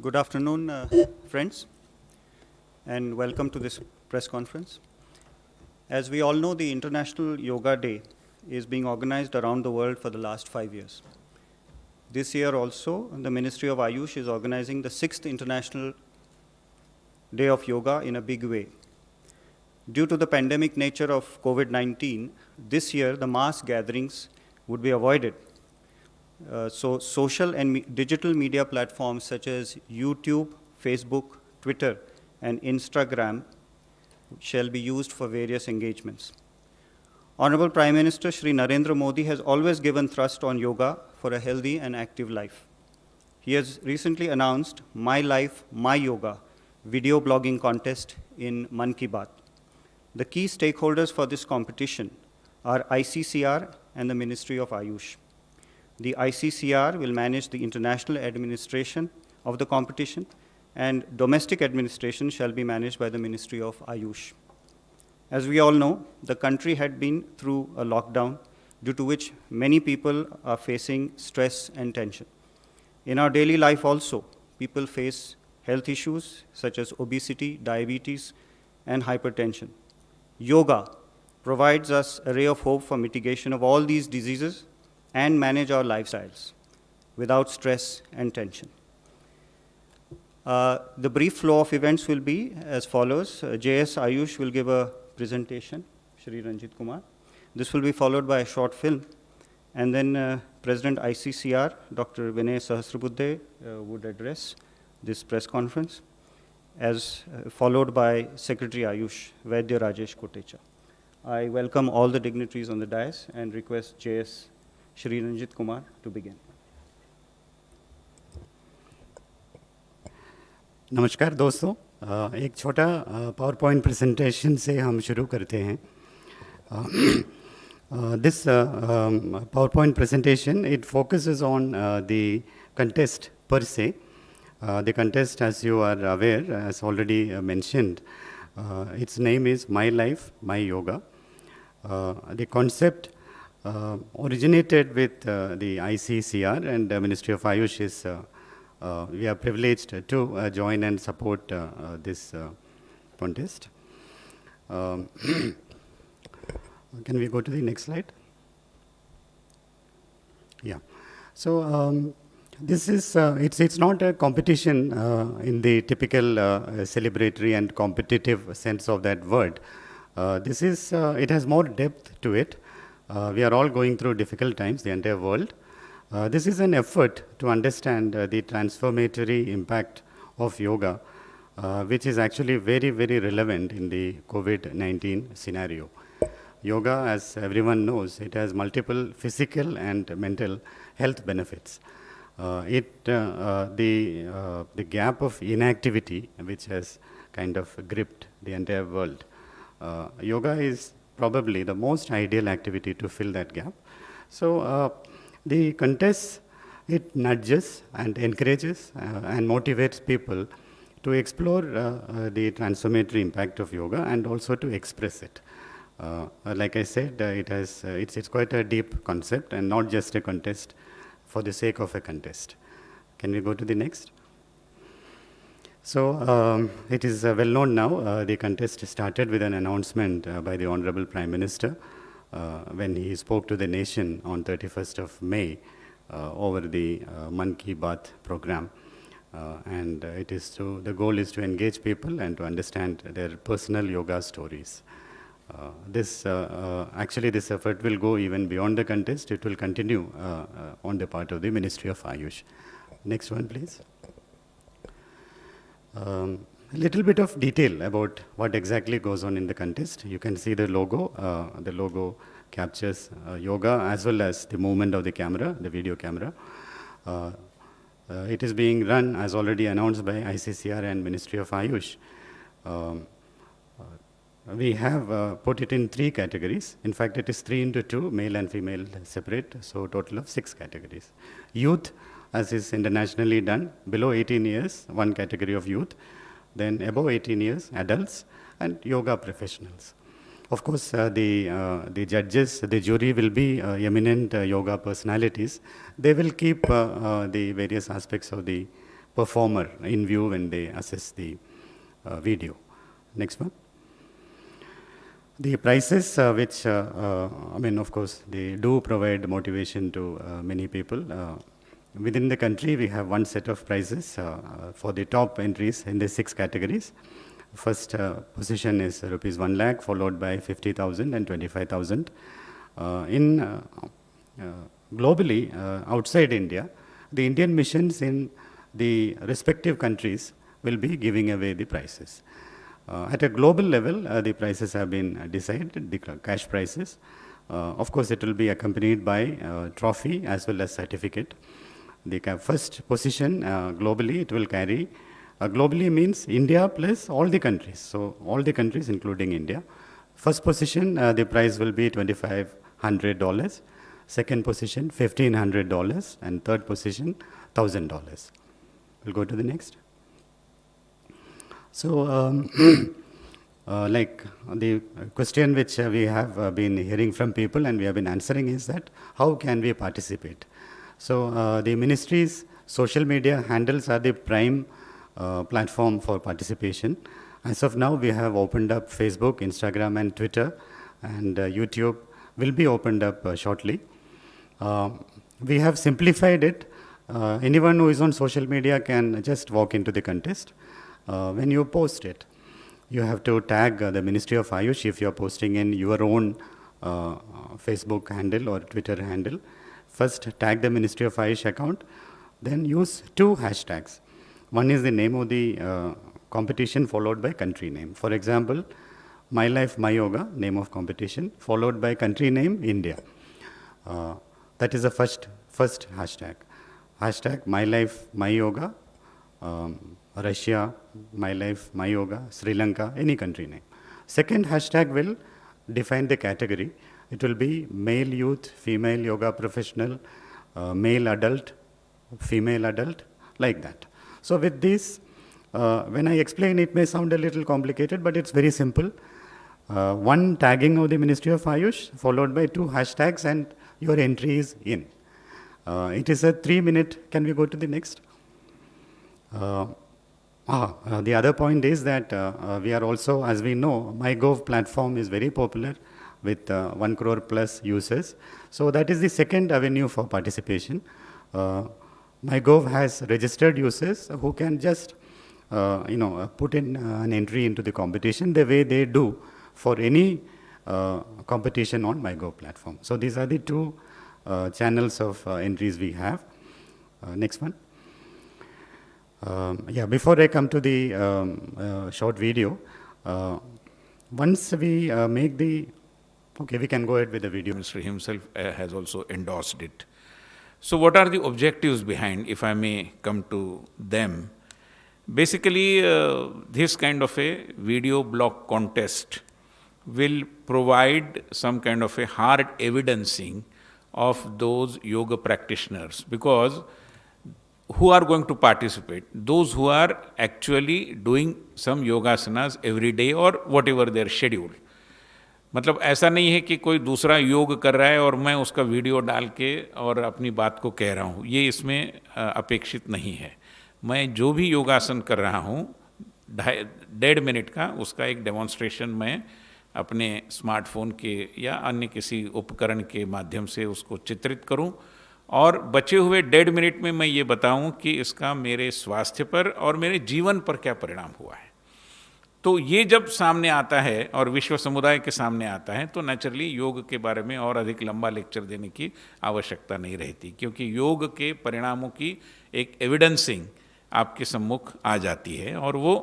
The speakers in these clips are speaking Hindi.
Good afternoon, friends, and welcome to this press conference. As we all know, the International Yoga Day is being organized around the world for the last 5 years. This year also, the Ministry of Ayush is organizing the 6th International Day of Yoga in a big way. Due to the pandemic nature of COVID-19, this year the mass gatherings would be avoided. So social and digital media platforms such as YouTube, Facebook, Twitter, and Instagram shall be used for various engagements. Honorable Prime Minister Shri Narendra Modi has always given thrust on yoga for a healthy and active life. He has recently announced My Life, My Yoga video blogging contest in Mann Ki Baat. The key stakeholders for this competition are ICCR and the Ministry of Ayush. The ICCR will manage the international administration of the competition, and domestic administration shall be managed by the Ministry of Ayush. As we all know, the country had been through a lockdown, due to which many people are facing stress and tension. In our daily life also, people face health issues such as obesity, diabetes, and hypertension. Yoga provides us a ray of hope for mitigation of all these diseases and manage our lifestyles without stress and tension. The brief flow of events will be as follows. JS Ayush will give a presentation, Shri Ranjit Kumar. This will be followed by a short film. And then President ICCR, Dr. Vinay Sahasrabuddhe, would address this press conference, as followed by Secretary Ayush, Vaidya Rajesh Kotecha. I welcome all the dignitaries on the dais and request JS Shri Ranjit Kumar to begin. नमस्कार दोस्तों, एक छोटा पावर पॉइंट प्रेजेंटेशन से हम शुरू करते हैं. This PowerPoint presentation, it focuses on the contest per se. The contest, as you are aware, as already mentioned, its name is My Life, My Yoga. The concept originated with the ICCR and the Ministry of Ayush is we are privileged to join and support this contest. Can we go to the next slide? Yeah. So this is it's not a competition in the typical celebratory and competitive sense of that word. This is it has more depth to it. We are all going through difficult times, the entire world. This is an effort to understand the transformatory impact of yoga, which is actually very, very relevant in the COVID-19 scenario. Yoga, as everyone knows, it has multiple physical and mental health benefits. The gap of inactivity, which has kind of gripped the entire world, yoga is probably the most ideal activity to fill that gap. So the contest, it nudges and encourages and motivates people to explore the transformatory impact of yoga and also to express it. Like I said, it's quite a deep concept and not just a contest for the sake of a contest. Can we go to the next? So it is well known now, the contest started with an announcement by the Honorable Prime Minister when he spoke to the nation on 31st of May over the Mann Ki Baat program. And the goal is to engage people and to understand their personal yoga stories. Actually this effort will go even beyond the contest. It will continue on the part of the Ministry of Ayush. Next one, please. A little bit of detail about what exactly goes on in the contest. You can see the logo. The logo captures yoga as well as the movement of the camera, the video camera. It is being run, as already announced by ICCR and Ministry of Ayush. We have put it in 3 categories. In fact, it is 3 into 2, male and female separate, so total of 6 categories. Youth, as is internationally done, below 18 years, 1 category of youth, then above 18 years, adults, and yoga professionals. Of course, the judges, the jury will be eminent yoga personalities. They will keep the various aspects of the performer in view when they assess the video. Next one. The prices which, I mean, of course, they do provide motivation to many people. Within the country, we have one set of prices for the top entries in the 6 categories. First position is rupees 1 lakh, followed by 50,000 and 25,000. Globally, outside India, the Indian missions in the respective countries will be giving away the prizes. At a global level, the prices have been decided, the cash prices. Of course, it will be accompanied by trophy as well as certificate. The first position globally, it will carry, globally means India plus all the countries. So all the countries including India. First position, the prize will be $2,500. Second position, $1,500. And third position, $1,000. We'll go to the next. So, like the question which we have been hearing from people and we have been answering is that how can we participate? So, the ministry's social media handles are the prime platform for participation. As of now, we have opened up Facebook, Instagram, and Twitter, and YouTube will be opened up shortly. We have simplified it. Anyone who is on social media can just walk into the contest. When you post it, you have to tag the Ministry of Ayush if you are posting in your own Facebook handle or Twitter handle. First, tag the Ministry of Ayush account, then use 2 hashtags. One is the name of the competition followed by country name. For example, My Life, My Yoga, name of competition, followed by country name, India. That is the first hashtag. Hashtag My Life, My Yoga, Russia, My Life, My Yoga, Sri Lanka, any country name. Second hashtag will define the category. It will be male youth, female yoga professional, male adult, female adult, like that. So with this, when I explain, it may sound a little complicated, but it's very simple. One tagging of the Ministry of Ayush, followed by 2 hashtags, and your entry is in. It is a 3-minute, can we go to the next? The other point is that we are also, as we know, MyGov platform is very popular with 1 crore plus users. So that is the second avenue for participation. MyGov has registered users who can just, put in an entry into the competition the way they do for any competition on MyGov platform. So these are the 2 channels of entries we have. Next one. Before I come to the short video, once we make the, okay, we can go ahead with the video. Ministry himself has also endorsed it. So what are the objectives behind, if I may come to them? Basically, this kind of a video blog contest will provide some kind of a hard evidencing of those yoga practitioners, because who are going to participate? Those who are actually doing some yogasanas every day or whatever their schedule. मतलब ऐसा नहीं है कि कोई दूसरा योग कर रहा है और मैं उसका वीडियो डाल के और अपनी बात को कह रहा हूँ, ये इसमें अपेक्षित नहीं है. मैं जो भी योगासन कर रहा हूँ 1.5 मिनट का, उसका एक डेमोन्स्ट्रेशन मैं अपने स्मार्टफोन के या अन्य किसी उपकरण के माध्यम से उसको चित्रित करूं और बचे हुए 1.5 मिनट में मैं ये बताऊं कि इसका मेरे स्वास्थ्य पर और मेरे जीवन पर क्या परिणाम हुआ है. तो ये जब सामने आता है और विश्व समुदाय के सामने आता है तो नेचुरली योग के बारे में और अधिक लंबा लेक्चर देने की आवश्यकता नहीं रहती, क्योंकि योग के परिणामों की एक एविडेंसिंग आपके सम्मुख आ जाती है और वो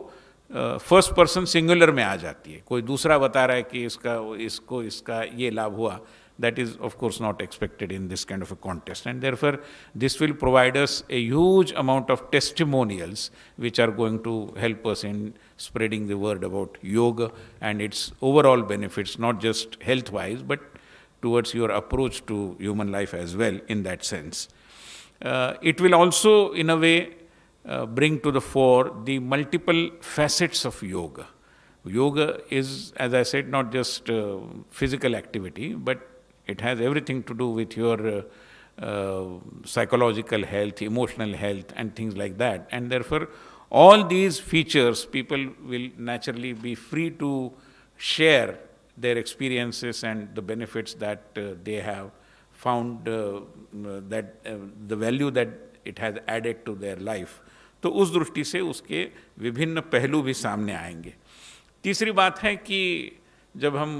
फर्स्ट पर्सन सिंगुलर में आ जाती है. कोई दूसरा बता रहा है कि इसका ये लाभ हुआ, that is of course not expected in this kind of a contest, and therefore this will provide us a huge amount of testimonials which are going to help us in spreading the word about yoga and its overall benefits, not just health wise but towards your approach to human life as well in that sense. It will also in a way bring to the fore the multiple facets of yoga. Yoga is, as I said, not just physical activity, but it has everything to do with your psychological health, emotional health, and things like that. And therefore, all these features, people will naturally be free to share their experiences and the benefits that they have found, the value that it has added to their life. तो उस दृष्टि से उसके विभिन्न पहलू भी सामने आएंगे। तीसरी बात है कि जब हम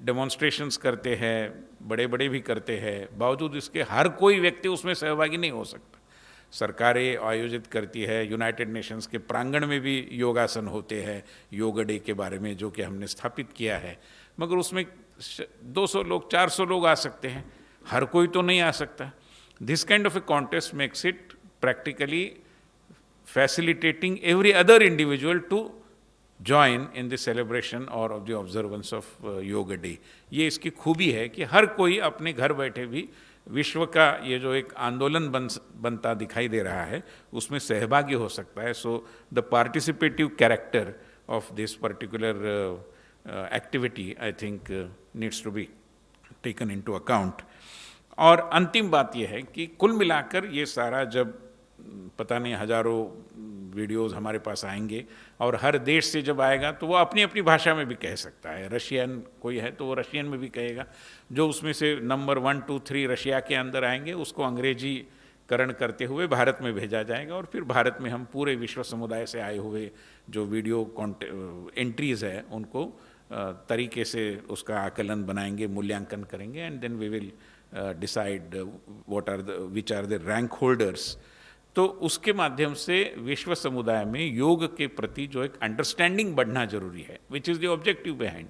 डेमोन्स्ट्रेशंस करते हैं, बड़े बड़े भी करते हैं, बावजूद इसके हर कोई व्यक्ति उसमें सहभागी नहीं हो सकता। सरकारें आयोजित करती है, यूनाइटेड नेशंस के प्रांगण में भी योगासन होते हैं, योग डे के बारे में जो कि हमने स्थापित किया है, मगर उसमें 200 लोग 400 लोग आ सकते हैं, हर कोई तो नहीं आ सकता। This kind of A contest makes it practically facilitating every other individual to join in the celebration or of the observance of Yoga Day. ये इसकी खूबी है कि हर कोई अपने घर बैठे भी विश्व का ये जो एक आंदोलन बनता दिखाई दे रहा है उसमें सहभागी हो सकता है। So the participative character of this particular activity I think needs to be taken into account. और अंतिम बात यह है कि कुल मिलाकर ये सारा जब पता नहीं हजारों वीडियोस हमारे पास आएंगे और हर देश से जब आएगा तो वो अपनी अपनी भाषा में भी कह सकता है। रशियन कोई है तो वो रशियन में भी कहेगा, जो उसमें से नंबर 1, 2, 3 रशिया के अंदर आएंगे उसको अंग्रेजीकरण करते हुए भारत में भेजा जाएगा और फिर भारत में हम पूरे विश्व समुदाय से आए हुए जो वीडियो एंट्रीज़ है उनको तरीके से उसका आकलन बनाएंगे, मूल्यांकन करेंगे and then we will decide which are the rank holders. तो उसके माध्यम से विश्व समुदाय में योग के प्रति जो एक अंडरस्टैंडिंग बढ़ना जरूरी है, which is the objective behind,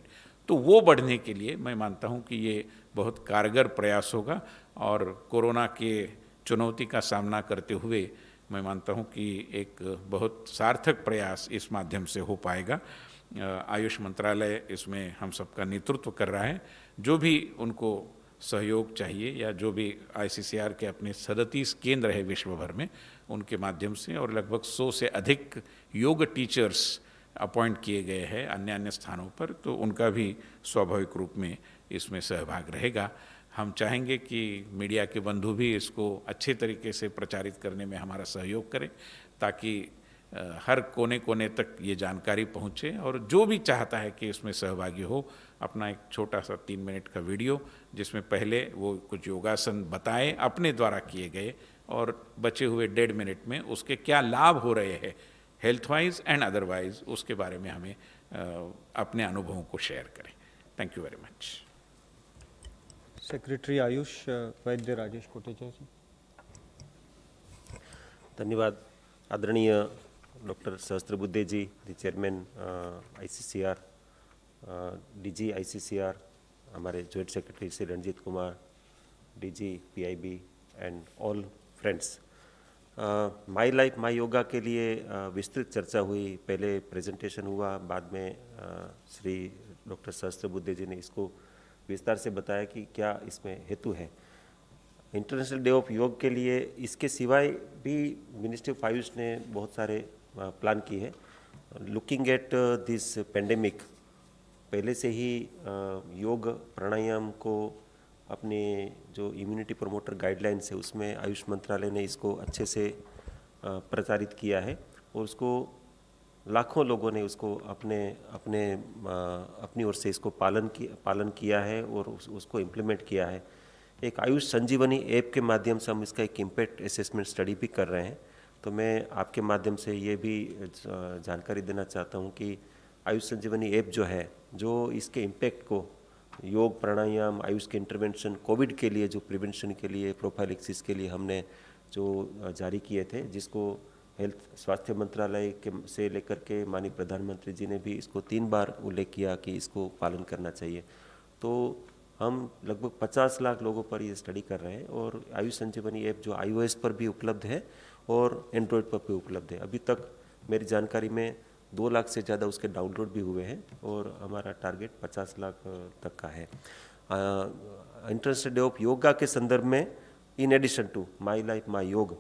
तो वो बढ़ने के लिए मैं मानता हूँ कि ये बहुत कारगर प्रयास होगा और कोरोना के चुनौती का सामना करते हुए मैं मानता हूँ कि एक बहुत सार्थक प्रयास इस माध्यम से हो पाएगा। आयुष मंत्रालय इसमें हम सबका नेतृत्व कर रहा है, जो भी उनको सहयोग चाहिए या जो भी आईसीसीआर के अपने 37 केंद्र है विश्व भर में उनके माध्यम से और लगभग 100 से अधिक योग टीचर्स अपॉइंट किए गए हैं अन्य अन्य स्थानों पर, तो उनका भी स्वाभाविक रूप में इसमें सहभाग रहेगा। हम चाहेंगे कि मीडिया के बंधु भी इसको अच्छे तरीके से प्रचारित करने में हमारा सहयोग करें ताकि हर कोने कोने तक ये जानकारी पहुँचे और जो भी चाहता है कि इसमें सहभागी हो अपना एक छोटा सा 3 मिनट का वीडियो जिसमें पहले वो कुछ योगासन बताएं अपने द्वारा किए गए और बचे हुए 1.5 मिनट में उसके क्या लाभ हो रहे हैं हेल्थ वाइज एंड अदरवाइज उसके बारे में हमें अपने अनुभवों को शेयर करें। Thank you very much. Secretary AYUSH Vaidya Rajesh Kotecha ji. धन्यवाद। आदरणीय doctor Sahasrabuddhe ji, the chairman ICCR, DG ICCR, हमारे joint secretary Shri Ranjit Kumar, DG PIB and all friends. My life my yoga के लिए विस्तृत चर्चा हुई, पहले प्रेजेंटेशन हुआ, बाद में श्री डॉक्टर सहस्त्रबुद्धे जी ने इसको विस्तार से बताया कि क्या इसमें हेतु है। इंटरनेशनल डे ऑफ योग के लिए इसके सिवाय भी मिनिस्ट्री ऑफ आयुष ने बहुत सारे प्लान की है। लुकिंग एट दिस पेंडेमिक, पहले से ही योग प्राणायाम को अपने जो इम्यूनिटी प्रमोटर गाइडलाइंस है उसमें आयुष मंत्रालय ने इसको अच्छे से प्रचारित किया है और उसको लाखों लोगों ने उसको अपनी ओर से इसको पालन किया है और उसको इम्प्लीमेंट किया है। एक आयुष संजीवनी ऐप के माध्यम से हम इसका एक इम्पैक्ट असेसमेंट स्टडी भी कर रहे हैं। तो मैं आपके माध्यम से ये भी जानकारी देना चाहता हूँ कि आयुष संजीवनी ऐप जो है, जो इसके इम्पैक्ट को योग प्राणायाम आयुष के इंटरवेंशन कोविड के लिए जो प्रिवेंशन के लिए प्रोफाइलिक्सिस के लिए हमने जो जारी किए थे, जिसको हेल्थ स्वास्थ्य मंत्रालय के से लेकर के माननीय प्रधानमंत्री जी ने भी इसको 3 बार उल्लेख किया कि इसको पालन करना चाहिए। तो हम लगभग 50 लाख लोगों पर ये स्टडी कर रहे हैं और आयुष संजीवनी ऐप जो iOS पर भी उपलब्ध है और एंड्रॉयड पर भी उपलब्ध है। अभी तक मेरी जानकारी में 2 लाख से ज़्यादा उसके डाउनलोड भी हुए हैं और हमारा टारगेट 50 लाख तक का है। इंटरनेशनल डे ऑफ योगा के संदर्भ में in addition to my life my yoga,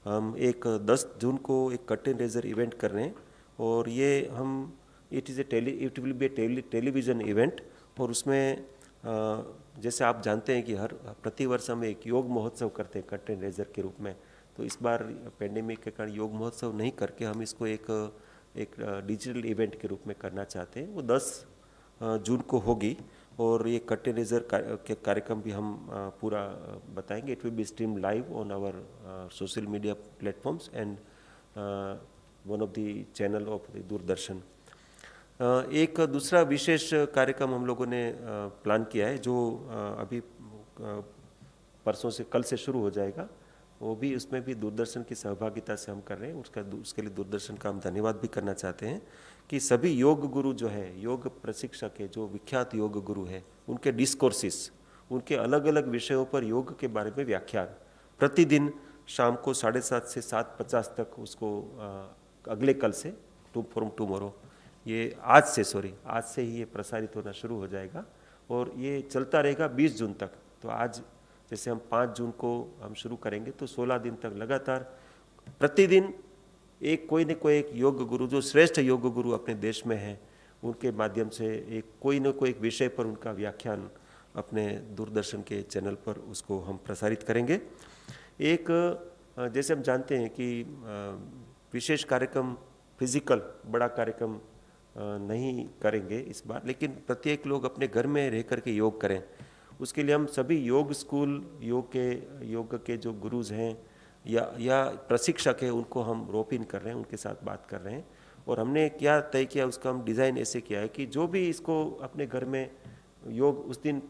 हम एक 10 जून को एक कर्टेन रेजर इवेंट कर रहे हैं और ये हम it will B A television event और उसमें जैसे आप जानते हैं कि हर प्रतिवर्ष हम एक योग महोत्सव करते हैं कर्टेन रेजर के रूप में, तो इस बार पेंडेमिक के कारण योग महोत्सव नहीं करके हम इसको एक डिजिटल इवेंट के रूप में करना चाहते हैं। वो 10 जून को होगी और ये कर्टेन रेजर के कार्यक्रम भी हम पूरा बताएंगे। It will be stream live on our social media platforms and one of the channel of Doordarshan. एक दूसरा विशेष कार्यक्रम हम लोगों ने प्लान किया है जो अभी परसों से कल से शुरू हो जाएगा, वो भी उसमें भी दूरदर्शन की सहभागिता से हम कर रहे हैं। उसके लिए दूरदर्शन का हम धन्यवाद भी करना चाहते हैं कि सभी योग गुरु जो है, योग प्रशिक्षक है, जो विख्यात योग गुरु है, उनके डिस्कोर्सेस, उनके अलग अलग विषयों पर योग के बारे में व्याख्यान प्रतिदिन शाम को 7:30 से 7:50 तक उसको अगले कल से फ्रॉम टुमारो आज से ही ये प्रसारित होना शुरू हो जाएगा और ये चलता रहेगा 20 जून तक। तो आज जैसे हम 5 जून को हम शुरू करेंगे तो 16 दिन तक लगातार प्रतिदिन कोई न कोई एक योग गुरु, जो श्रेष्ठ योग गुरु अपने देश में हैं, उनके माध्यम से कोई न कोई एक विषय पर उनका व्याख्यान अपने दूरदर्शन के चैनल पर उसको हम प्रसारित करेंगे। जैसे हम जानते हैं कि विशेष कार्यक्रम फिजिकल बड़ा कार्यक्रम नहीं करेंगे इस बार, लेकिन प्रत्येक लोग अपने घर में रह करके योग करें। उसके लिए हम सभी योग स्कूल, योग के जो गुरुज हैं या प्रशिक्षक हैं, उनको हम रोप इन कर रहे हैं, उनके साथ बात कर रहे हैं। और हमने क्या तय किया, उसका हम डिज़ाइन ऐसे किया है कि जो भी इसको अपने घर में योग उस दिन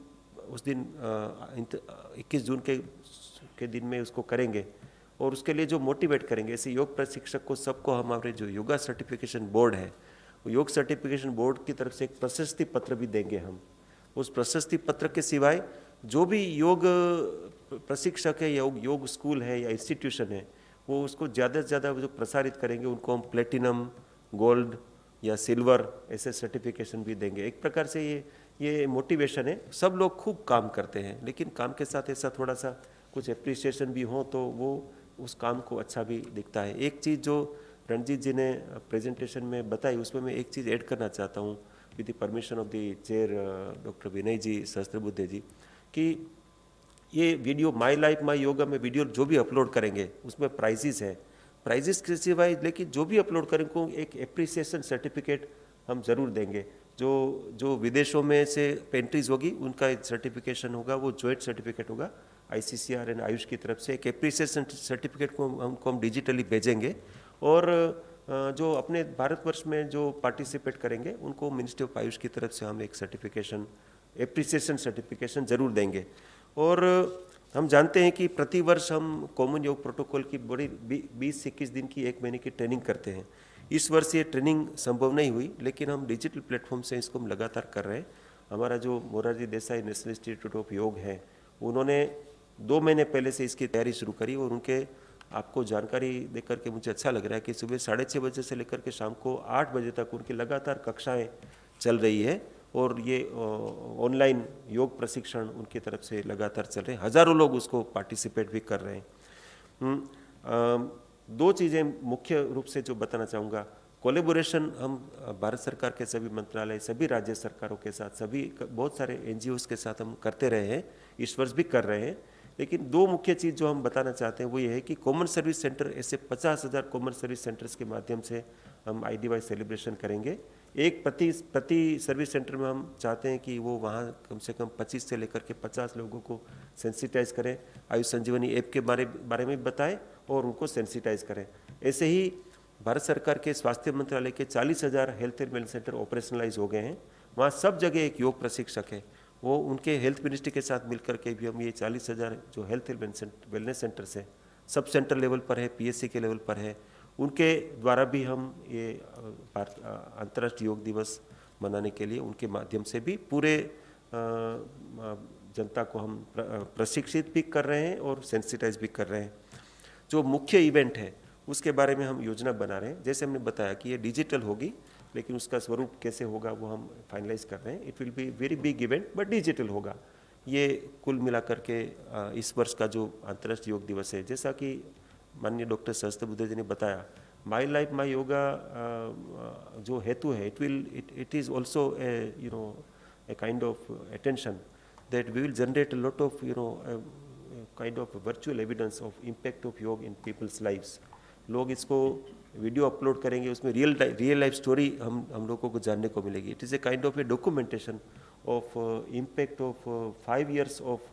21 जून के दिन में उसको करेंगे और उसके लिए जो मोटिवेट करेंगे, ऐसे योग प्रशिक्षक को सबको हमारे जो योगा सर्टिफिकेशन बोर्ड है, योग सर्टिफिकेशन बोर्ड की तरफ से एक प्रशस्ति पत्र भी देंगे हम। उस प्रशस्ति पत्र के सिवाय जो भी योग प्रशिक्षक है या योग स्कूल है या इंस्टीट्यूशन है, वो उसको ज़्यादा से ज़्यादा जो प्रसारित करेंगे उनको हम प्लेटिनम, गोल्ड या सिल्वर ऐसे सर्टिफिकेशन भी देंगे। एक प्रकार से ये मोटिवेशन है। सब लोग खूब काम करते हैं, लेकिन काम के साथ ऐसा थोड़ा सा कुछ एप्रिसिएशन भी हो तो वो उस काम को अच्छा भी दिखता है। एक चीज़ जो रणजीत जी ने प्रेजेंटेशन में बताई, उसमें मैं एक चीज़ ऐड करना चाहता हूँ with the permission of the chair doctor Vinay ji Sahasrabuddhe ji, कि ये video my life my yoga में वीडियो जो भी अपलोड करेंगे उसमें प्राइजेस है। प्राइजेस के सिवाय लेकिन जो भी अपलोड करेंगे उनको एक एप्रिसिएशन सर्टिफिकेट हम ज़रूर देंगे। जो विदेशों में से पेंट्रीज होगी उनका एक सर्टिफिकेशन होगा, वो जॉइंट सर्टिफिकेट होगा ICCR एंड आयुष की तरफ से। एक एप्रिसिएशन सर्टिफिकेट को हम डिजिटली भेजेंगे और जो अपने भारतवर्ष में जो पार्टिसिपेट करेंगे उनको मिनिस्ट्री ऑफ आयुष की तरफ से हम एक सर्टिफिकेशन, एप्रिसिएशन सर्टिफिकेशन जरूर देंगे। और हम जानते हैं कि प्रतिवर्ष हम कॉमन योग प्रोटोकॉल की बड़ी 20 से 21 दिन की 1 महीने की ट्रेनिंग करते हैं। इस वर्ष ये ट्रेनिंग संभव नहीं हुई, लेकिन हम डिजिटल प्लेटफॉर्म से इसको हम लगातार कर रहे हैं। हमारा जो Morarji Desai national institute of योग है, उन्होंने 2 महीने पहले से इसकी तैयारी शुरू करी और उनके आपको जानकारी देकर के मुझे अच्छा लग रहा है कि सुबह 6:30 बजे से लेकर के शाम को 8 बजे तक उनकी लगातार कक्षाएं चल रही है और ये ऑनलाइन योग प्रशिक्षण उनकी तरफ से लगातार चल रहे हैं। हज़ारों लोग उसको पार्टिसिपेट भी कर रहे हैं। 2 चीज़ें मुख्य रूप से जो बताना चाहूँगा, कोलेबोरेशन हम भारत सरकार के सभी मंत्रालय, सभी राज्य सरकारों के साथ, सभी बहुत सारे NGOs के साथ हम करते रहे हैं, इस वर्ष भी कर रहे हैं। लेकिन 2 मुख्य चीज़ जो हम बताना चाहते हैं वो ये है कि कॉमन सर्विस सेंटर, ऐसे 50,000 कॉमन सर्विस सेंटर्स के माध्यम से हम IDY सेलिब्रेशन करेंगे। एक प्रति सर्विस सेंटर में हम चाहते हैं कि वो वहाँ कम से कम 25 से लेकर के 50 लोगों को सेंसिटाइज करें, आयुष संजीवनी ऐप के बारे में बताएं और उनको सेंसिटाइज करें। ऐसे ही भारत सरकार के स्वास्थ्य मंत्रालय के 40,000 health and wellness centre operationalize हो गए हैं। वहाँ सब जगह एक योग प्रशिक्षक है, वो उनके हेल्थ मिनिस्ट्री के साथ मिलकर के भी हम ये 40,000 जो हेल्थ एंड वेलनेस सेंटर्स है, सब सेंटर लेवल पर है, PSC के लेवल पर है, उनके द्वारा भी हम ये अंतर्राष्ट्रीय योग दिवस मनाने के लिए उनके माध्यम से भी पूरे जनता को हम प्रशिक्षित भी कर रहे हैं और सेंसिटाइज भी कर रहे हैं। जो मुख्य इवेंट है उसके बारे में हम योजना बना रहे हैं। जैसे हमने बताया कि ये डिजिटल होगी, लेकिन उसका स्वरूप कैसे होगा वो हम फाइनलाइज कर रहे हैं। It will be very big event but digital होगा। ये कुल मिलाकर के इस वर्ष का जो अंतर्राष्ट्रीय योग दिवस है, जैसा कि माननीय डॉक्टर सहस्त्रबुद्धे जी ने बताया, माई लाइफ माई योगा जो हेतु है, it is also a kind of attention that we will generate a lot of, kind of virtual evidence of impact of yoga in people's lives. लोग इसको वीडियो अपलोड करेंगे, उसमें रियल लाइफ स्टोरी हम लोगों को जानने को मिलेगी. It is a kind of A documentation of impact of 5 years of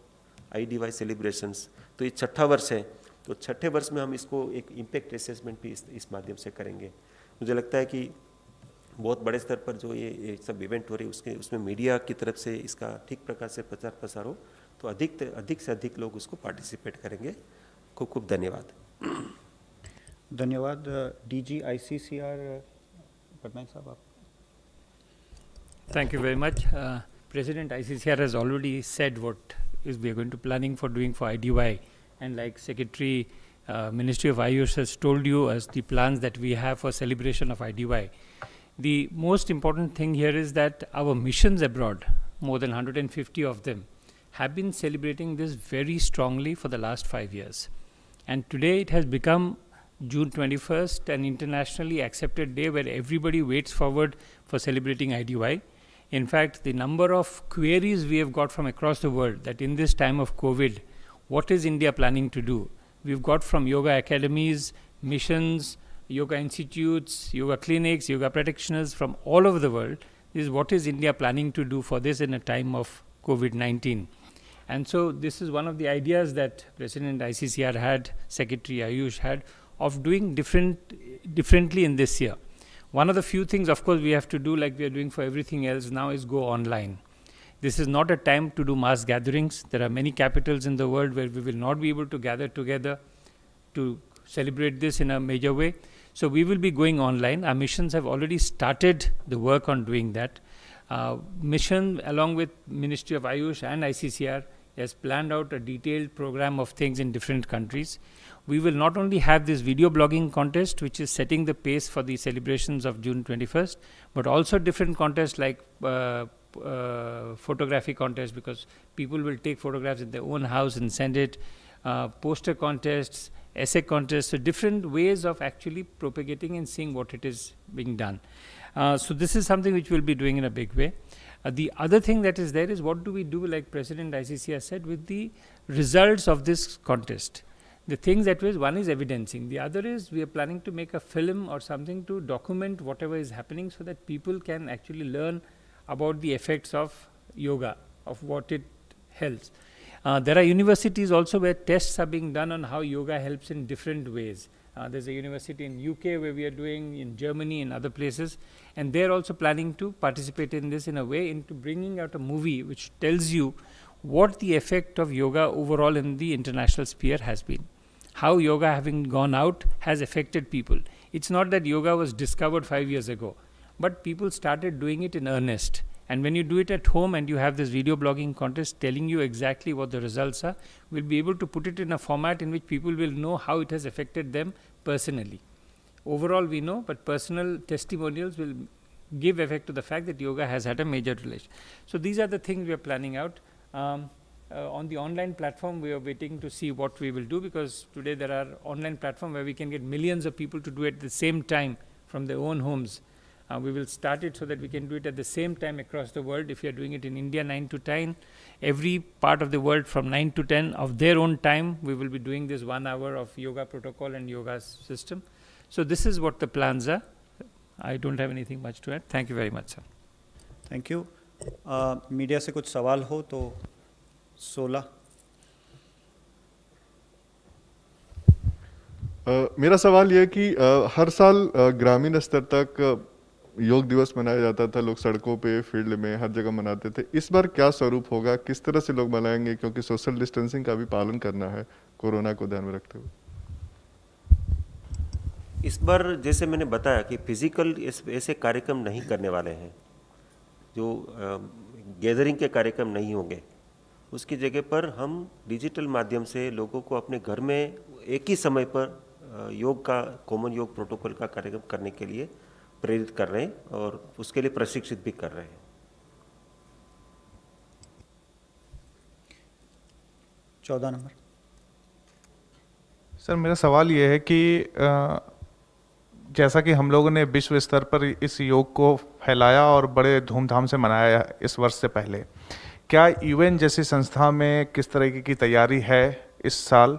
IDY celebrations. तो ये 6ठा वर्ष है, तो 6ठे वर्ष में हम इसको एक इम्पैक्ट असेसमेंट भी इस माध्यम से करेंगे. मुझे लगता है कि बहुत बड़े स्तर पर जो ये सब इवेंट हो रही है उसमें मीडिया की तरफ से इसका ठीक प्रकार से प्रचार प्रसार हो तो अधिक से अधिक लोग उसको पार्टिसिपेट करेंगे. खूब खूब धन्यवाद. धन्यवाद. DG ICCR पटनायक साहब, आप. Thank you very much. President ICCR has already said what is we are going to planning for doing for IDY, and like Secretary Ministry of Ayush has told you as the plans that we have for celebration of IDY. The most important thing here is that our missions abroad, more than 150 of them, have been celebrating this very strongly for the last 5 years. And today it has become June 21st, an internationally accepted day where everybody waits forward for celebrating IDY. In fact, the number of queries we have got from across the world that in this time of COVID, what is India planning to do? We've got from yoga academies, missions, yoga institutes, yoga clinics, yoga practitioners from all over the world. This is what is India planning to do for this in a time of COVID-19. And so this is one of the ideas that President ICCR had, Secretary Ayush had, of doing differently in this year. One of the few things, of course, we have to do like we are doing for everything else now is go online. This is not a time to do mass gatherings. There are many capitals in the world where we will not be able to gather together to celebrate this in a major way. So we will be going online. Our missions have already started the work on doing that. Mission, along with Ministry of Ayush and ICCR, has planned out a detailed program of things in different countries. We will not only have this video blogging contest, which is setting the pace for the celebrations of June 21st, but also different contests like photography contest, because people will take photographs in their own house and send it, poster contests, essay contests, so different ways of actually propagating and seeing what it is being done. So this is something which we'll be doing in a big way. The other thing that is there is what do we do, like President ICCR said, with the results of this contest. The things that was, one is evidencing, the other is we are planning to make a film or something to document whatever is happening so that people can actually learn about the effects of yoga, of what it helps. There are universities also where tests are being done on how yoga helps in different ways. There's a university in UK where we are doing, in Germany, in other places, and they're also planning to participate in this in a way into bringing out a movie which tells you what the effect of yoga overall in the international sphere has been. How yoga having gone out has affected people. It's not that yoga was discovered 5 years ago, but people started doing it in earnest. And when you do it at home and you have this video blogging contest telling you exactly what the results are, we'll be able to put it in a format in which people will know how it has affected them personally. Overall we know, but personal testimonials will give effect to the fact that yoga has had a major relation. So these are the things we are planning out. On the online platform, we are waiting to see what we will do, because today there are online platforms where we can get millions of people to do it at the same time from their own homes. We will start it so that we can do it at the same time across the world. If you are doing it in India 9 to 10, every part of the world from 9 to 10 of their own time, we will be doing this 1 hour of yoga protocol and yoga system. So this is what the plans are. I don't have anything much to add. Thank you very much, sir. Thank you. Media से कुछ सवाल हो तो 16. मेरा सवाल यह है कि हर साल ग्रामीण स्तर तक योग दिवस मनाया जाता था, लोग सड़कों पे, फील्ड में, हर जगह मनाते थे. इस बार क्या स्वरूप होगा, किस तरह से लोग मनाएंगे, क्योंकि सोशल डिस्टेंसिंग का भी पालन करना है कोरोना को ध्यान में रखते हुए. इस बार जैसे मैंने बताया कि फिजिकल ऐसे कार्यक्रम नहीं करने वाले हैं, जो गैदरिंग के कार्यक्रम नहीं होंगे. उसकी जगह पर हम डिजिटल माध्यम से लोगों को अपने घर में एक ही समय पर योग का, कॉमन योग प्रोटोकॉल का कार्यक्रम करने के लिए प्रेरित कर रहे हैं और उसके लिए प्रशिक्षित भी कर रहे हैं. 14 नंबर. सर, मेरा सवाल ये है कि जैसा कि हम लोगों ने विश्व स्तर पर इस योग को फैलाया और बड़े धूमधाम से मनाया इस वर्ष से पहले, क्या यूएन जैसी संस्था में किस तरीके की तैयारी है इस साल,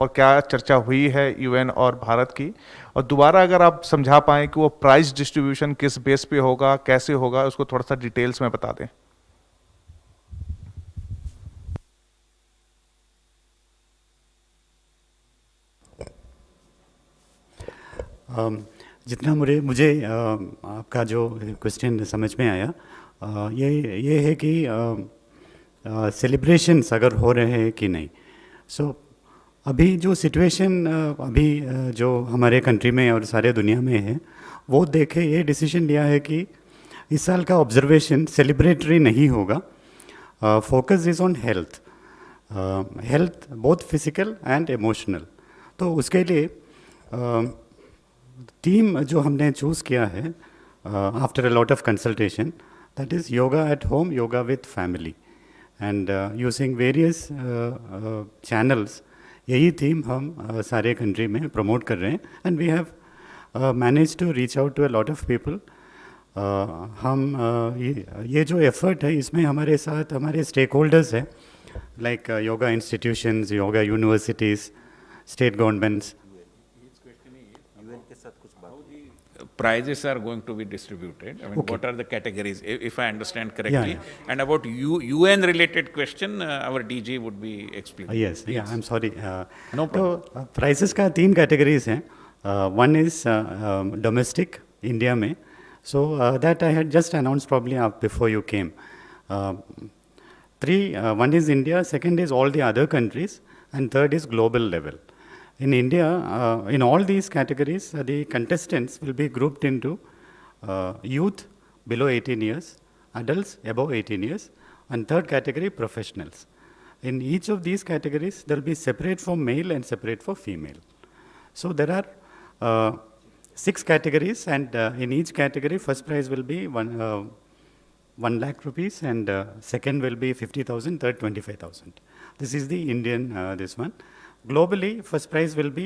और क्या चर्चा हुई है यूएन और भारत की? और दोबारा अगर आप समझा पाएं कि वो प्राइस डिस्ट्रीब्यूशन किस बेस पे होगा, कैसे होगा, उसको थोड़ा सा डिटेल्स में बता दें। जितना मुझे आपका जो क्वेश्चन समझ में आया, ये है कि सेलिब्रेशंस अगर हो रहे हैं कि नहीं। सो अभी जो सिचुएशन जो हमारे कंट्री में और सारे दुनिया में है, वो देखे ये डिसीजन लिया है कि इस साल का ऑब्जर्वेशन सेलिब्रेटरी नहीं होगा। Focus is on health, health both physical and emotional. तो उसके लिए टीम जो हमने चूज़ किया है after a lot of consultation, that is yoga at home, yoga with family, and using various channels. यही थीम हम सारे कंट्री में प्रमोट कर रहे हैं, and we have manage to reach out to a lot of people. हम ये जो एफर्ट है, इसमें हमारे साथ हमारे स्टेक होल्डर्स हैं, like yoga institutions, yoga universities, state governments. Prizes are going to be distributed. I mean, Okay. what are the categories, if I understand correctly? Yeah. And about UN-related question, our DG would be explaining. Yes, yeah, I'm sorry. No problem. तो प्राइसेस का 3 कैटेगरीज हैं. One is domestic, इंडिया में. So that I had just announced probably before you came. One is India, second is all the other countries, and third is global level. In India, in all these categories, the contestants will be grouped into youth below 18 years, adults above 18 years, and third category, professionals. In each of these categories, there will be separate for male and separate for female. So there are 6 categories, and in each category, first prize will be 1 lakh rupees, and second will be 50,000, third 25,000. This is the Indian, this one. Globally, first prize will be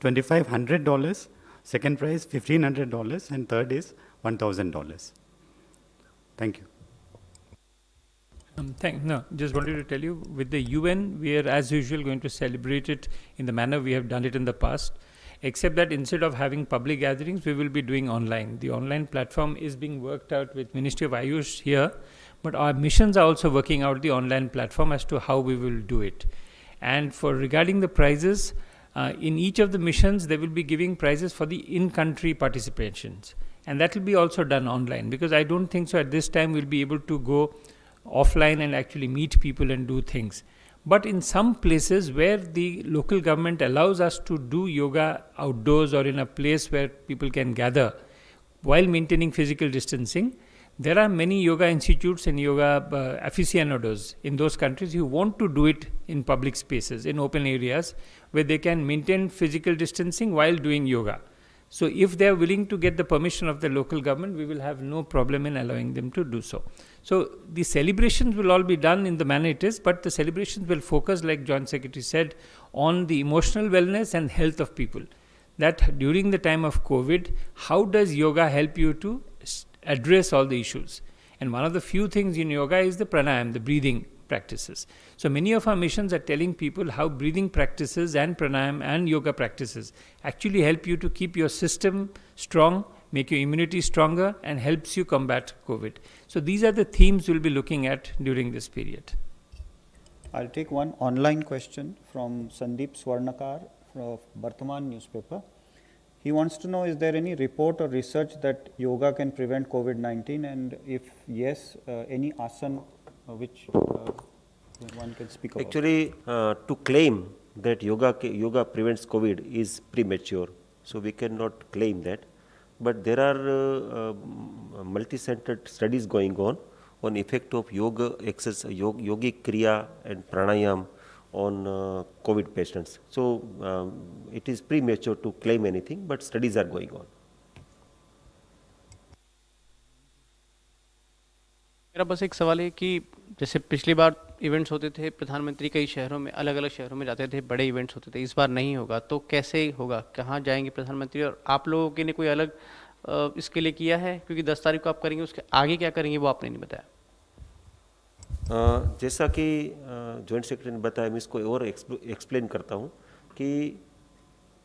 $2,500, second prize $1,500, and third is $1,000. Thank you. Just wanted to tell you, with the UN, we are as usual going to celebrate it in the manner we have done it in the past, except that instead of having public gatherings, we will be doing online. The online platform is being worked out with Ministry of Ayush here, but our missions are also working out the online platform as to how we will do it. And for regarding the prizes, in each of the missions, they will be giving prizes for the in-country participations. And that will be also done online, because I don't think so at this time we'll be able to go offline and actually meet people and do things. But in some places where the local government allows us to do yoga outdoors or in a place where people can gather while maintaining physical distancing, there are many yoga institutes and yoga aficionados in those countries who want to do it in public spaces, in open areas, where they can maintain physical distancing while doing yoga. So if they are willing to get the permission of the local government, we will have no problem in allowing them to do so. So the celebrations will all be done in the manner it is, but the celebrations will focus, like Joint Secretary said, on the emotional wellness and health of people. That during the time of COVID, how does yoga help you to address all the issues? And one of the few things in yoga is the pranayam, the breathing practices. So many of our missions are telling people how breathing practices and pranayam and yoga practices actually help you to keep your system strong, make your immunity stronger, and helps you combat COVID. So these are the themes we'll be looking at during this period. I'll take one online question from Sandeep Swarnakar of Bartaman newspaper. He wants to know, is there any report or research that yoga can prevent COVID-19, and if yes, any asana which one can speak about? Actually, to claim that yoga prevents COVID is premature, so we cannot claim that. But there are multi-centered studies going on effect of yoga, exercise, yogic kriya and pranayam on COVID patients. So it is premature to claim anything, but studies are going on. मेरा बस एक सवाल है कि जैसे पिछली बार इवेंट्स होते थे, प्रधानमंत्री कई शहरों में अलग अलग शहरों में जाते थे, बड़े इवेंट्स होते थे, इस बार नहीं होगा, तो कैसे होगा, कहाँ जाएंगे प्रधानमंत्री? और आप लोगों के ने कोई अलग इसके लिए किया है? क्योंकि 10 तारीख को आप करेंगे, उसके आगे क्या करेंगे वो आपने नहीं बताया। जैसा कि जॉइंट सेक्रेटरी ने बताया, मैं इसको और एक्सप्लेन करता हूँ कि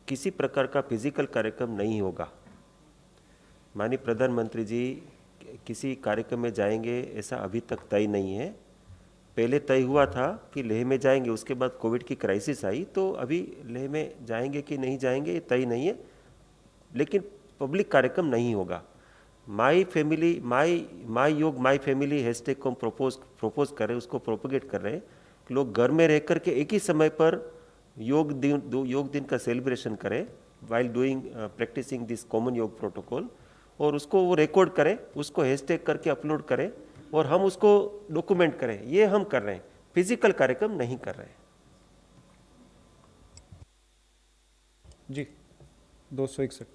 किसी प्रकार का फिजिकल कार्यक्रम नहीं होगा। माननीय प्रधानमंत्री जी किसी कार्यक्रम में जाएंगे ऐसा अभी तक तय नहीं है। पहले तय हुआ था कि लेह में जाएंगे, उसके बाद कोविड की क्राइसिस आई, तो अभी लेह में जाएंगे कि नहीं जाएंगे ये तय नहीं है, लेकिन पब्लिक कार्यक्रम नहीं होगा। माई फैमिली माई योग माई फैमिली हैशटैग को हम प्रपोज कर रहे हैं, उसको प्रोपोगेट कर रहे हैं कि लोग घर में रह कर के एक ही समय पर योग दिन का सेलिब्रेशन करें while doing practicing this common yoga protocol, और उसको वो रिकॉर्ड करें, उसको हैशटैग करके अपलोड करें और हम उसको डॉक्यूमेंट करें। ये हम कर रहे हैं, फिजिकल कार्यक्रम नहीं कर रहे हैं। जी 261।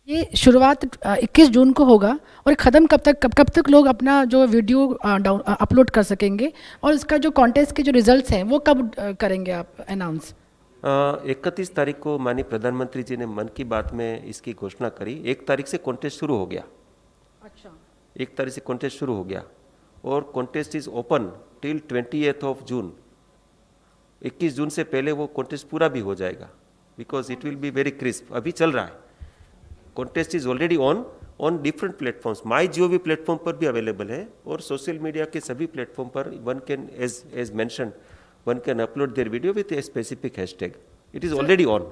ये शुरुआत 21 जून को होगा और ख़त्म कब तक लोग अपना जो वीडियो अपलोड कर सकेंगे, और इसका जो कॉन्टेस्ट के जो रिजल्ट्स हैं वो कब करेंगे आप अनाउंस? 31 तारीख को माननीय प्रधानमंत्री जी ने मन की बात में इसकी घोषणा करी। 1 तारीख से कॉन्टेस्ट शुरू हो गया। अच्छा, 1 तारीख से कॉन्टेस्ट शुरू हो गया और कॉन्टेस्ट इज ओपन टिल 28 जून। 21 जून से पहले वो कॉन्टेस्ट पूरा भी हो जाएगा, because it will be very crisp. अभी चल रहा है, contest is already on different platforms. My GOV platform पर भी अवेलेबल है और सोशल मीडिया के सभी प्लेटफॉर्म पर one can as mention one can upload their video with a specific hashtag. It is already on.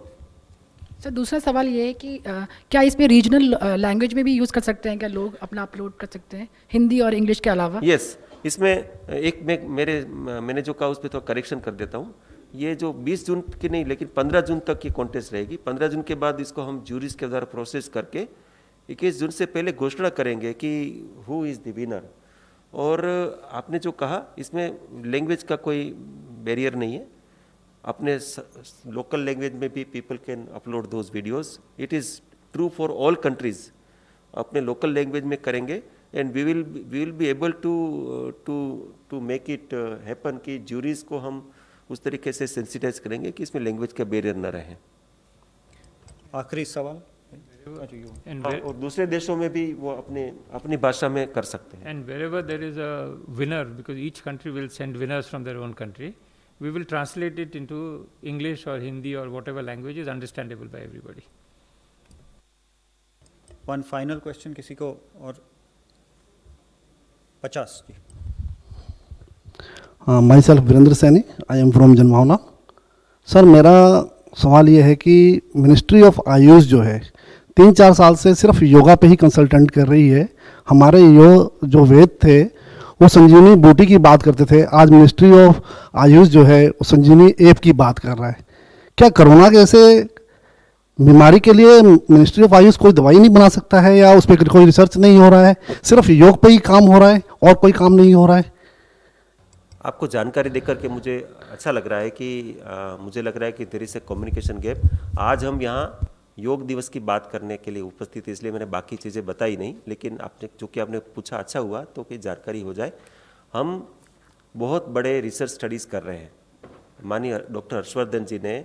Sir दूसरा सवाल ये है कि क्या इसमें रीजनल लैंग्वेज में भी यूज़ कर सकते हैं? क्या लोग अपना अपलोड कर सकते हैं हिंदी और इंग्लिश के अलावा? यस, इसमें एक मैंने जो कहा उस पर तो करेक्शन कर देता हूँ। ये जो 20 जून की नहीं, लेकिन 15 जून तक ये कॉन्टेस्ट रहेगी। 15 जून के बाद इसको हम जूरीज के द्वारा प्रोसेस करके 21 जून से पहले घोषणा करेंगे कि हु इज़ द विनर। और आपने जो कहा, इसमें लैंग्वेज का कोई बैरियर नहीं है। अपने लोकल लैंग्वेज में भी people can upload those videos. It is true for all countries. अपने लोकल लैंग्वेज में करेंगे and we will be able to make it happen कि जूरीज को हम उस तरीके से सेंसिटाइज करेंगे कि इसमें लैंग्वेज का बैरियर न रहे। आखिरी सवाल। और दूसरे देशों में भी वो अपनी भाषा में कर सकते हैं। And wherever there is a winner, because each country will send winners from their own country, we will translate it into English or Hindi or whatever language is understandable by everybody. One final question किसी को और? 50 जी। Myself Virendra Saini, I am from Janbhavna. Sir मेरा सवाल ये है कि मिनिस्ट्री ऑफ आयुष जो है 3-4 साल से सिर्फ योगा पे ही कंसल्टेंट कर रही है। हमारे जो वेद थे वो संजीवनी बूटी की बात करते थे, आज मिनिस्ट्री ऑफ आयुष जो है वो संजीवनी ऐप की बात कर रहा है। क्या कोरोना के जैसे बीमारी के लिए मिनिस्ट्री ऑफ आयुष कोई दवाई नहीं बना सकता है, या उस पर कोई रिसर्च नहीं हो रहा है? सिर्फ योग पे ही काम हो रहा है और कोई काम नहीं हो रहा है? आपको जानकारी देकर के मुझे अच्छा लग रहा है कि मुझे लग रहा है कि there is a communication gap. आज हम यहाँ योग दिवस की बात करने के लिए उपस्थित, इसलिए मैंने बाकी चीज़ें बताई नहीं, लेकिन आपने पूछा, अच्छा हुआ तो कि जानकारी हो जाए। हम बहुत बड़े रिसर्च स्टडीज़ कर रहे हैं। माननीय डॉक्टर हर्षवर्धन जी ने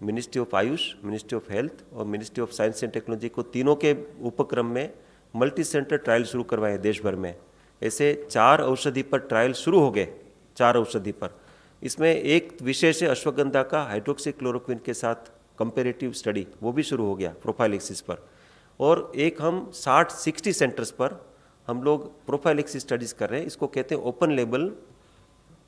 ministry of AYUSH, ministry of health और ministry of science and technology को तीनों के उपक्रम में मल्टी सेंटर ट्रायल शुरू करवाए हैं देश भर में। ऐसे 4 औषधि पर ट्रायल शुरू हो गए, 4 औषधि पर। इसमें एक विशेष है अश्वगंधा का हाइड्रोक्सी क्लोरोक्विन के साथ कंपेरेटिव स्टडी, वो भी शुरू हो गया प्रोफाइलेक्सिस पर। और एक हम 60 सेंटर्स पर हम लोग प्रोफाइलेक्सिस स्टडीज़ कर रहे हैं। इसको कहते हैं ओपन लेबल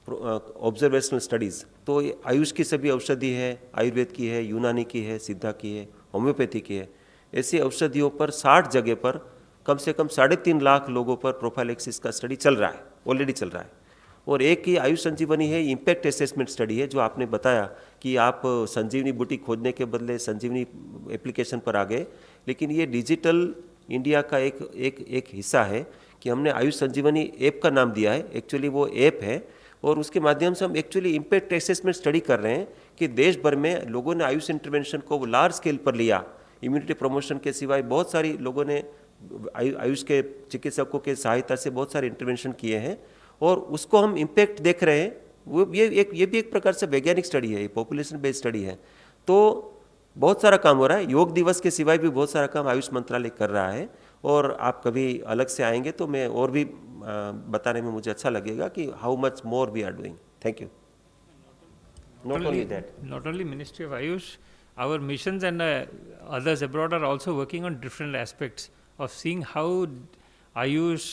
ऑब्जर्वेशनल स्टडीज़। तो आयुष की सभी औषधि है, आयुर्वेद की है, यूनानी की है, सिद्धा की है, होम्योपैथी की है। ऐसी औषधियों पर 60 जगह पर कम से कम 3.5 लाख लोगों पर प्रोफाइलेक्सिस का स्टडी चल रहा है, ऑलरेडी चल रहा है। और एक ही आयुष संजीवनी है, इम्पैक्ट असेसमेंट स्टडी है, जो आपने बताया कि आप संजीवनी बूटी खोजने के बदले संजीवनी एप्लीकेशन पर आ गए। लेकिन ये डिजिटल इंडिया का एक हिस्सा है कि हमने आयुष संजीवनी ऐप का नाम दिया है। एक्चुअली वो ऐप है और उसके माध्यम से हम एक्चुअली इम्पैक्ट असेसमेंट स्टडी कर रहे हैं कि देश भर में लोगों ने आयुष इंटरवेंशन को लार्ज स्केल पर लिया। इम्यूनिटी प्रमोशन के सिवाय बहुत सारी लोगों ने आयुष के चिकित्सकों के सहायता से बहुत सारे इंटरवेंशन किए हैं और उसको हम इम्पैक्ट देख रहे हैं। वो ये भी एक प्रकार से वैज्ञानिक स्टडी है, पॉपुलेशन बेस्ड स्टडी है। तो बहुत सारा काम हो रहा है। योग दिवस के सिवाय भी बहुत सारा काम आयुष मंत्रालय कर रहा है और आप कभी अलग से आएंगे तो मैं और भी बताने में मुझे अच्छा लगेगा कि how much more we are doing. Thank you. Not only that. Not only Ministry of Ayush, our missions and others abroad are also working on different aspects of seeing how Ayush,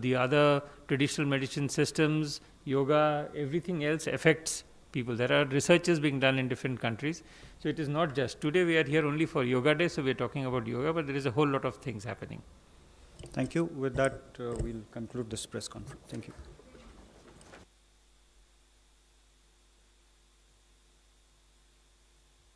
the other traditional medicine systems, yoga, everything else affects people. There are researches being done in different countries. So it is not just, today we are here only for Yoga Day, so we are talking about yoga, but there is a whole lot of things happening. Thank you. With that, we'll conclude this press conference. Thank you.